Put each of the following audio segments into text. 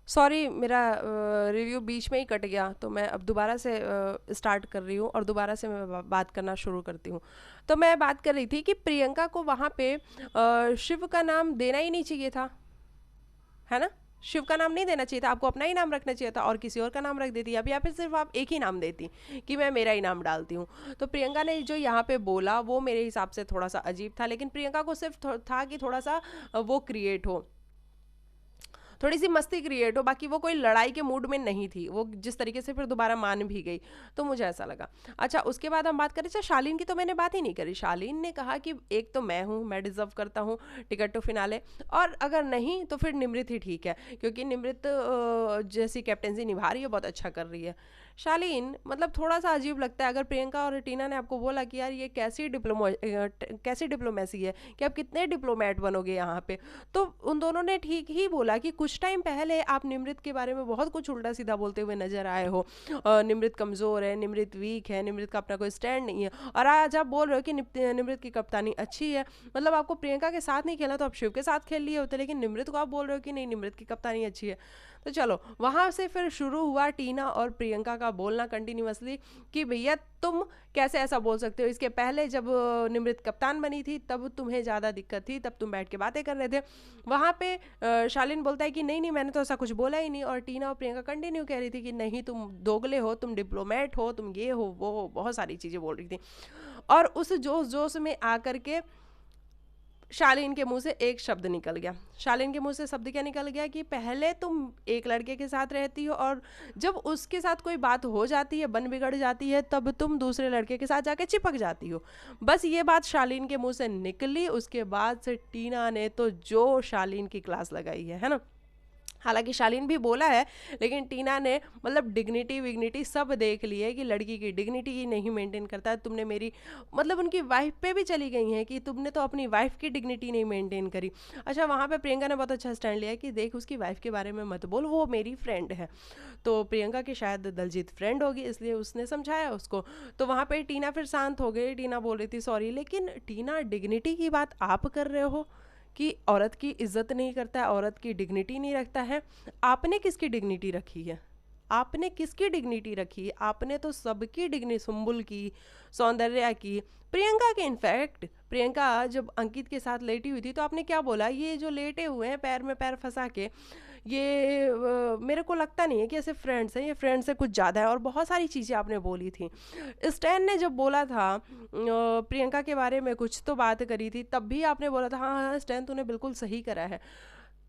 Sorry, मेरा review बीच में ही cut गया, तो मैं अब दोबारा से स्टार्ट कर रही हूँ और दोबारा से मैं बात करना शुरू करती हूँ। तो मैं बात कर रही थी कि प्रियंका को वहाँ पे शिव का नाम देना ही नहीं चाहिए था, है ना। शिव का नाम नहीं देना चाहिए था, आपको अपना ही नाम रखना चाहिए था और किसी और का नाम रख देती अब, या फिर सिर्फ आप एक ही नाम देती कि मैं मेरा ही नाम डालती हूँ। तो प्रियंका ने जो यहाँ पे बोला वो मेरे हिसाब से थोड़ा सा अजीब था, लेकिन प्रियंका को सिर्फ था कि थोड़ा सा वो क्रिएट हो, थोड़ी सी मस्ती क्रिएट हो, बाकी वो कोई लड़ाई के मूड में नहीं थी, वो जिस तरीके से फिर दोबारा मान भी गई। तो मुझे ऐसा लगा। अच्छा, उसके बाद हम बात करें, अच्छा शालीन की तो मैंने बात ही नहीं करी। शालीन ने कहा कि एक तो मैं हूँ, मैं डिजर्व करता हूँ टिकट टू फिनाले, और अगर नहीं तो फिर निमृत ही ठीक है, क्योंकि निमृत जैसी कैप्टेंसी निभा रही है, बहुत अच्छा कर रही है। शालीन मतलब थोड़ा सा अजीब लगता है, अगर प्रियंका और टीना ने आपको बोला कि यार ये कैसी डिप्लोमेसी है कि आप कितने डिप्लोमेट बनोगे यहाँ पे, तो उन दोनों ने ठीक ही बोला कि कुछ टाइम पहले आप निमृत के बारे में बहुत कुछ उल्टा सीधा बोलते हुए नजर आए हो। निमृत कमज़ोर है, निमृत वीक है, निमृत का अपना कोई स्टैंड नहीं है, और आज आप बोल रहे हो कि निमृत की कप्तानी अच्छी है। मतलब आपको प्रियंका के साथ नहीं खेला तो आप शिव के साथ खेल लिए होते, लेकिन निमृत को आप बोल रहे हो कि नहीं, निमृत की कप्तानी अच्छी है। तो चलो, वहां से फिर शुरू हुआ टीना और प्रियंका का बोलना कंटिन्यूअसली कि भैया तुम कैसे ऐसा बोल सकते हो, इसके पहले जब निमृत कप्तान बनी थी तब तुम्हें ज़्यादा दिक्कत थी, तब तुम बैठ के बातें कर रहे थे। वहाँ पे शालीन बोलता है कि नहीं नहीं, मैंने तो ऐसा कुछ बोला ही नहीं, और टीना और प्रियंका कंटिन्यू कह रही थी कि नहीं, तुम दोगले हो, तुम डिप्लोमेट हो, तुम ये हो वो हो, बहुत सारी चीज़ें बोल रही थी। और उस जोश जोश में आकर के शालीन के मुंह से एक शब्द निकल गया। शालीन के मुंह से शब्द क्या निकल गया कि पहले तुम एक लड़के के साथ रहती हो, और जब उसके साथ कोई बात हो जाती है, बन बिगड़ जाती है, तब तुम दूसरे लड़के के साथ जाके चिपक जाती हो। बस ये बात शालीन के मुंह से निकली, उसके बाद से टीना ने तो जो शालीन की क्लास लगाई है ना। हालांकि शालीन भी बोला है, लेकिन टीना ने मतलब डिग्निटी विग्निटी सब देख ली है कि लड़की की डिग्निटी ही नहीं मेंटेन करता है। तुमने मेरी मतलब उनकी वाइफ पे भी चली गई हैं कि तुमने तो अपनी वाइफ की डिग्निटी नहीं मेंटेन करी। अच्छा, वहाँ पे प्रियंका ने बहुत अच्छा स्टैंड लिया है कि देख, उसकी वाइफ के बारे में मत बोल, वो मेरी फ्रेंड है। तो प्रियंका की शायद दलजीत फ्रेंड होगी, इसलिए उसने समझाया उसको। तो वहाँ पे टीना फिर शांत हो गई। टीना बोल रही थी सॉरी, लेकिन टीना डिग्निटी की बात आप कर रहे हो कि औरत की इज्जत नहीं करता है, औरत की डिग्निटी नहीं रखता है। आपने किसकी डिग्निटी रखी है? आपने किसकी डिग्निटी रखी है? आपने तो सबकी डिग्निटी, सुम्बुल की, सौंदर्या की, प्रियंका के। इनफैक्ट प्रियंका जब अंकित के साथ लेटी हुई थी तो आपने क्या बोला, ये जो लेटे हुए हैं पैर में पैर फंसा के, ये मेरे को लगता नहीं है कि ऐसे फ्रेंड्स हैं, ये फ्रेंड्स से कुछ ज़्यादा है, और बहुत सारी चीज़ें आपने बोली थी। स्टैन ने जब बोला था प्रियंका के बारे में कुछ तो बात करी थी, तब भी आपने बोला था हाँ हाँ स्टैन तूने बिल्कुल सही करा है।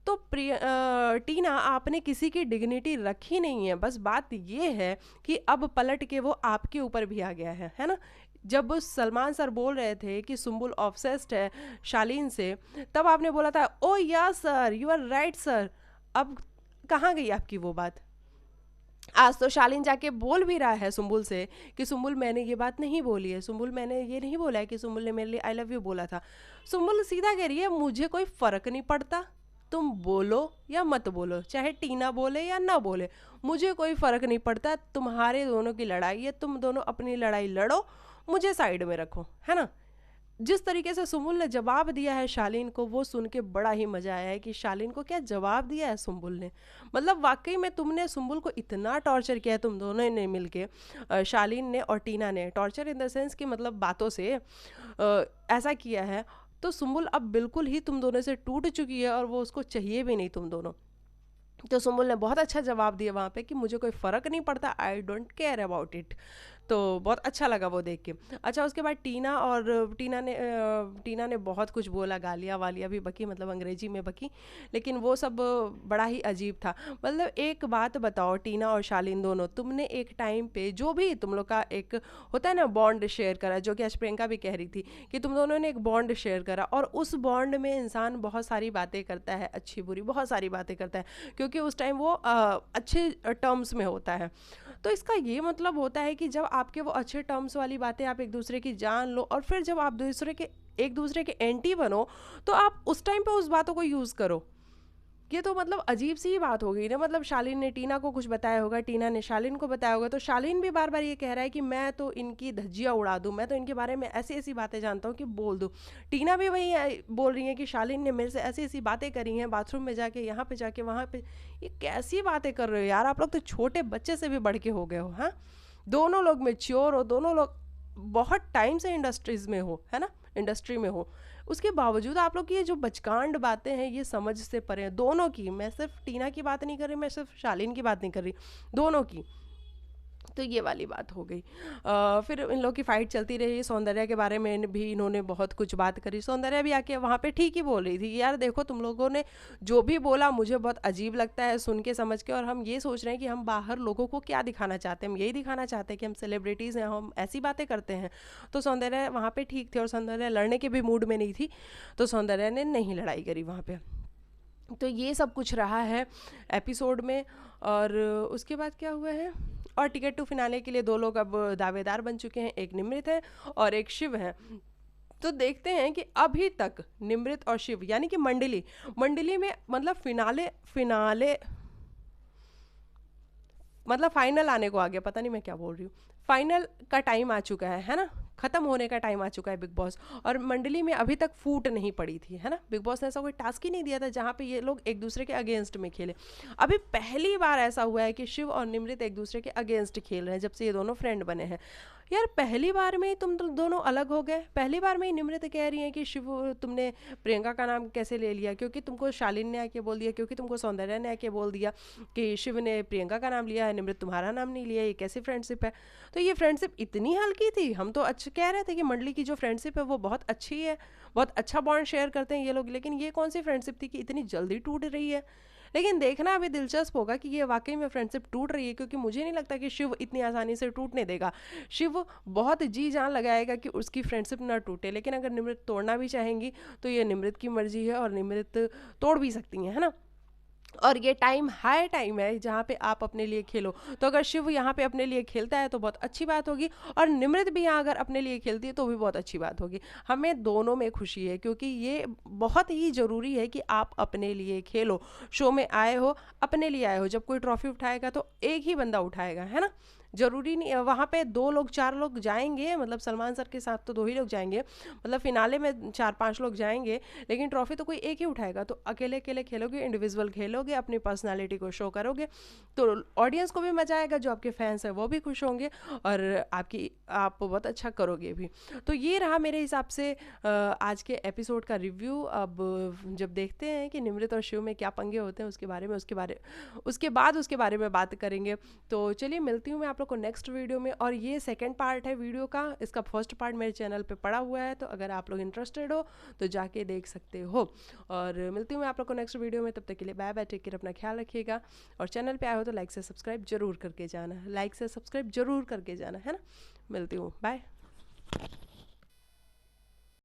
तो टीना, आपने किसी की डिग्निटी रखी नहीं है। बस बात ये है कि अब पलट के वो आपके ऊपर भी आ गया है ना। जब सलमान सर बोल रहे थे कि सुम्बुल ऑब्सेस्ड है शालीन से, तब आपने बोला था oh yeah sir, you are right sir. अब कहाँ गई आपकी वो बात? आज तो शालीन जाके बोल भी रहा है सुम्बुल से कि सुम्बुल मैंने ये बात नहीं बोली है, सुम्बुल मैंने ये नहीं बोला है कि सुम्बुल ने मेरे लिए आई लव यू बोला था। सुम्बुल सीधा कह रही है मुझे कोई फर्क नहीं पड़ता, तुम बोलो या मत बोलो, चाहे टीना बोले या ना बोले, मुझे कोई फर्क नहीं पड़ता। तुम्हारे दोनों की लड़ाई है, तुम दोनों अपनी लड़ाई लड़ो, मुझे साइड में रखो, है ना। जिस तरीके से सुम्बुल ने जवाब दिया है शालीन को, वो सुन के बड़ा ही मजा आया है कि शालीन को क्या जवाब दिया है सुम्बुल ने। मतलब वाकई में तुमने सुम्बुल को इतना टॉर्चर किया है, तुम दोनों ने मिलके, शालीन ने और टीना ने, टॉर्चर इन द सेंस कि मतलब बातों से ऐसा किया है। तो सुम्बुल अब बिल्कुल ही तुम दोनों से टूट चुकी है, और वो उसको चाहिए भी नहीं तुम दोनों। तो सुम्बुल ने बहुत अच्छा जवाब दिया वहाँ पे कि मुझे कोई फ़र्क नहीं पड़ता, I don't care about it. तो बहुत अच्छा लगा वो देख के। अच्छा, उसके बाद टीना ने बहुत कुछ बोला, गालियाँ वालियाँ भी बकी, मतलब अंग्रेजी में बकी, लेकिन वो सब बड़ा ही अजीब था। मतलब एक बात बताओ, टीना और शालीन दोनों, तुमने एक टाइम पे जो भी तुम लोग का एक होता है ना बॉन्ड शेयर करा, जो कि आज प्रियंका भी कह रही थी कि तुम दोनों ने एक बॉन्ड शेयर करा, और उस बॉन्ड में इंसान बहुत सारी बातें करता है, अच्छी बुरी बहुत सारी बातें करता है, क्योंकि उस टाइम वो अच्छे टर्म्स में होता है। तो इसका ये मतलब होता है कि जब आपके वो अच्छे टर्म्स वाली बातें आप एक दूसरे की जान लो, और फिर जब आप एक दूसरे के एंटी बनो, तो आप उस टाइम पे उस बातों को यूज़ करो। ये तो मतलब अजीब सी ही बात हो गई ना। मतलब शालीन ने टीना को कुछ बताया होगा, टीना ने शालीन को बताया होगा, तो शालीन भी बार बार ये कह रहा है कि मैं तो इनकी धज्जियां उड़ा दूं, मैं तो इनके बारे में ऐसी ऐसी बातें जानता हूँ कि बोल दूं। टीना भी वही बोल रही है कि शालीन ने मेरे से ऐसी ऐसी बातें करी हैं, बाथरूम में जाके, यहाँ पे जाके, वहाँ पे। ये कैसी बातें कर रहे हो यार, आप लोग तो छोटे बच्चे से भी बढ़ के हो गए हो। हाँ, दोनों लोग मेच्योर हो, दोनों लोग बहुत टाइम से इंडस्ट्रीज में हो, है ना, इंडस्ट्री में हो। उसके बावजूद आप लोग की ये जो बचकांड बातें हैं ये समझ से परे हैं दोनों की। मैं सिर्फ टीना की बात नहीं कर रही, मैं सिर्फ शालीन की बात नहीं कर रही, दोनों की। तो ये वाली बात हो गई। फिर इन लोग की फाइट चलती रही। सौंदर्या के बारे में भी इन्होंने बहुत कुछ बात करी। सौंदर्या भी आके वहाँ पे ठीक ही बोल रही थी कि यार देखो, तुम लोगों ने जो भी बोला मुझे बहुत अजीब लगता है सुन के, समझ के, और हम ये सोच रहे हैं कि हम बाहर लोगों को क्या दिखाना चाहते हैं। हम यही दिखाना चाहते हैं कि हम सेलिब्रिटीज़ हैं, हम ऐसी बातें करते हैं। तो सौंदर्या वहाँ पे ठीक थे और सौंदर्या लड़ने के भी मूड में नहीं थी, तो सौंदर्या ने नहीं लड़ाई करी वहाँ पे। तो ये सब कुछ रहा है एपिसोड में। और उसके बाद क्या हुआ है, और टिकट टू फिनाले के लिए दो लोग अब दावेदार बन चुके हैं, एक निमृत है और एक शिव है। तो देखते हैं कि अभी तक निमृत और शिव यानी कि मंडली मंडली में मतलब फिनाले फिनाले मतलब फाइनल आने को आ गया, पता नहीं मैं क्या बोल रही हूँ। फाइनल का टाइम आ चुका है ना, खत्म होने का टाइम आ चुका है बिग बॉस। और मंडली में अभी तक फूट नहीं पड़ी थी, है ना। बिग बॉस ने ऐसा कोई टास्क ही नहीं दिया था जहाँ पे ये लोग एक दूसरे के अगेंस्ट में खेले। अभी पहली बार ऐसा हुआ है कि शिव और निमृत एक दूसरे के अगेंस्ट खेल रहे हैं जब से ये दोनों फ्रेंड बने हैं। यार पहली बार में ही तुम दोनों अलग हो गए। पहली बार में ही निमृत कह रही है कि शिव तुमने प्रियंका का नाम कैसे ले लिया, क्योंकि तुमको शालीन ने आके बोल दिया, क्योंकि तुमको सौंदर्या ने आके बोल दिया कि शिव ने प्रियंका का नाम लिया है, निमृत तुम्हारा नाम नहीं लिया, ये कैसी फ्रेंडशिप है। तो ये फ्रेंडशिप इतनी हल्की थी। हम तो अच्छा कह रहे थे कि मंडली की जो फ्रेंडशिप है वो बहुत अच्छी है, बहुत अच्छा बॉन्ड शेयर करते हैं ये लोग, लेकिन ये कौन सी फ्रेंडशिप थी कि इतनी जल्दी टूट रही है। लेकिन देखना अभी दिलचस्प होगा कि ये वाकई में फ्रेंडशिप टूट रही है, क्योंकि मुझे नहीं लगता कि शिव इतनी आसानी से टूटने देगा। शिव बहुत जी जान लगाएगा कि उसकी फ्रेंडशिप ना टूटे, लेकिन अगर निमृत तोड़ना भी चाहेंगी तो ये निमृत की मर्जी है और निमृत तोड़ भी सकती हैं, है ना। और ये टाइम हाई टाइम है जहाँ पे आप अपने लिए खेलो। तो अगर शिव यहाँ पे अपने लिए खेलता है तो बहुत अच्छी बात होगी, और निमृत भी यहाँ अगर अपने लिए खेलती है तो भी बहुत अच्छी बात होगी। हमें दोनों में खुशी है, क्योंकि ये बहुत ही ज़रूरी है कि आप अपने लिए खेलो। शो में आए हो, अपने लिए आए हो। जब कोई ट्रॉफी उठाएगा तो एक ही बंदा उठाएगा, है ना। जरूरी नहीं वहाँ पे 2 लोग 4 लोग जाएंगे, मतलब सलमान सर के साथ तो 2 ही लोग जाएंगे, मतलब फिनाले में 4-5 लोग जाएंगे, लेकिन ट्रॉफी तो कोई एक ही उठाएगा। तो अकेले अकेले खेलोगे, इंडिविजुअल खेलोगे, अपनी पर्सनालिटी को शो करोगे, तो ऑडियंस को भी मजा आएगा, जो आपके फैंस हैं वो भी खुश होंगे, और आप बहुत अच्छा करोगे भी। तो ये रहा मेरे हिसाब से आज के एपिसोड का रिव्यू। अब जब देखते हैं कि निमृत और शिव में क्या पंगे होते हैं उसके बारे में बात करेंगे। तो चलिए मिलती हूँ मैं आप लोग को नेक्स्ट वीडियो में। और ये सेकंड पार्ट है वीडियो का, इसका फर्स्ट पार्ट मेरे चैनल पे पड़ा हुआ है, तो अगर आप लोग इंटरेस्टेड हो तो जाके देख सकते हो। और मिलती हूँ मैं आप लोग को नेक्स्ट वीडियो में, तब तक के लिए बाय बाय, टेक केयर, अपना ख्याल रखिएगा। और चैनल पे आए हो तो लाइक से सब्सक्राइब जरूर करके जाना, है ना। मिलती हूँ, बाय।